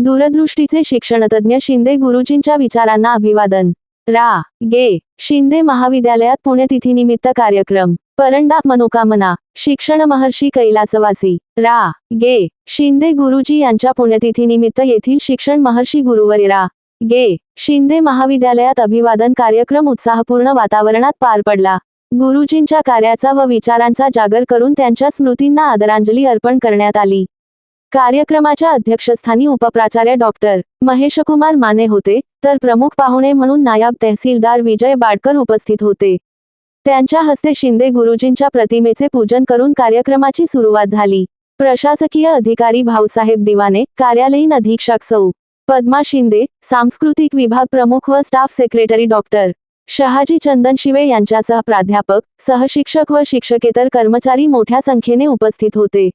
दूरदृष्टीचे शिक्षणतज्ञ शिंदे गुरुजींच्या विचारांना अभिवादन. रा. गे. शिंदे महाविद्यालयात पुण्यतिथीनिमित्त कार्यक्रम. परंडा मनोकामना. शिक्षण महर्षी कैलासवासी. रा. गे. शिंदे गुरुजी यांच्या पुण्यतिथीनिमित्त येथील शिक्षण महर्षी गुरुवर्य रा. गे. शिंदे महाविद्यालयात अभिवादन कार्यक्रम उत्साहपूर्ण वातावरणात पार पडला. गुरुजींच्या कार्याचा व विचारांचा जागर करून त्यांच्या स्मृतींना आदरांजली अर्पण करण्यात आली. कार्यक्रमाच्या अध्यक्षस्थानी उपप्राचार्य डॉक्टर महेशकुमार माने होते, तर प्रमुख पाहुणे म्हणून नायब तहसीलदार विजय बाडकर उपस्थित होते. त्यांच्या हस्ते शिंदे गुरुजींच्या प्रतिमेचे पूजन करून कार्यक्रमाची सुरुवात झाली. प्रशासकीय अधिकारी भाऊसाहेब दिवाने, कार्यालयीन अधीक्षक सौ पद्मा शिंदे, सांस्कृतिक विभाग प्रमुख व staff secretary doctor Shahaji Chandanshive यांच्यासह प्राध्यापक, सहशिक्षक व शिक्षकेतर कर्मचारी मोठ्या संख्येने उपस्थित होते.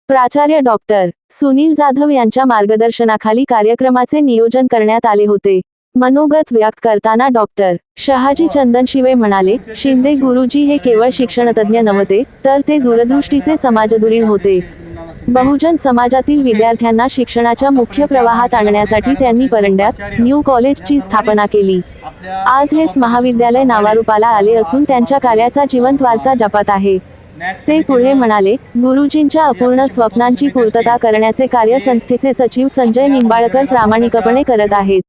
प्राचार्य डॉक्टर सुनील जाधव यांच्या मार्गदर्शनाखाली कार्यक्रमाचे नियोजन करण्यात आले होते. मनोगत व्यक्त करताना डॉक्टर शहाजी चंदनशिवे म्हणाले, शिंदे गुरुजी हे केवळ शिक्षणतज्ञ नव्हते, तर ते दूरदृष्टीचे समाजधुरीण होते. बहुजन समाजातील विद्यार्थ्यांना शिक्षणाच्या मुख्य प्रवाहात आणण्यासाठी त्यांनी परंड्यात न्यू कॉलेजची स्थापना केली. आज हेच महाविद्यालय नावारूपाला आले असून त्यांच्या कार्याचा जिवंत वारसा जपत आहे. ते पुढे म्हणाले, गुरुजींच्या अपूर्ण स्वप्नांची पूर्तता करण्याचे कार्य संस्थेचे सचिव संजय निंबाळकर प्रामाणिकपणे करत आहेत.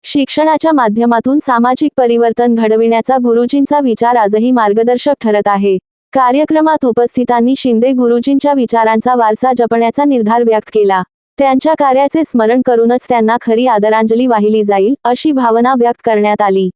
शिक्षणाच्या माध्यमातून सामाजिक परिवर्तन घडविण्याचा गुरुजींचा विचार आजही मार्गदर्शक ठरत आहे. कार्यक्रमात उपस्थितांनी शिंदे गुरुजींच्या विचारांचा वारसा जपण्याचा निर्धार व्यक्त केला. त्यांच्या कार्याचे स्मरण करूनच त्यांना खरी आदरांजली वाहिली जाईल, अशी भावना व्यक्त करण्यात आली.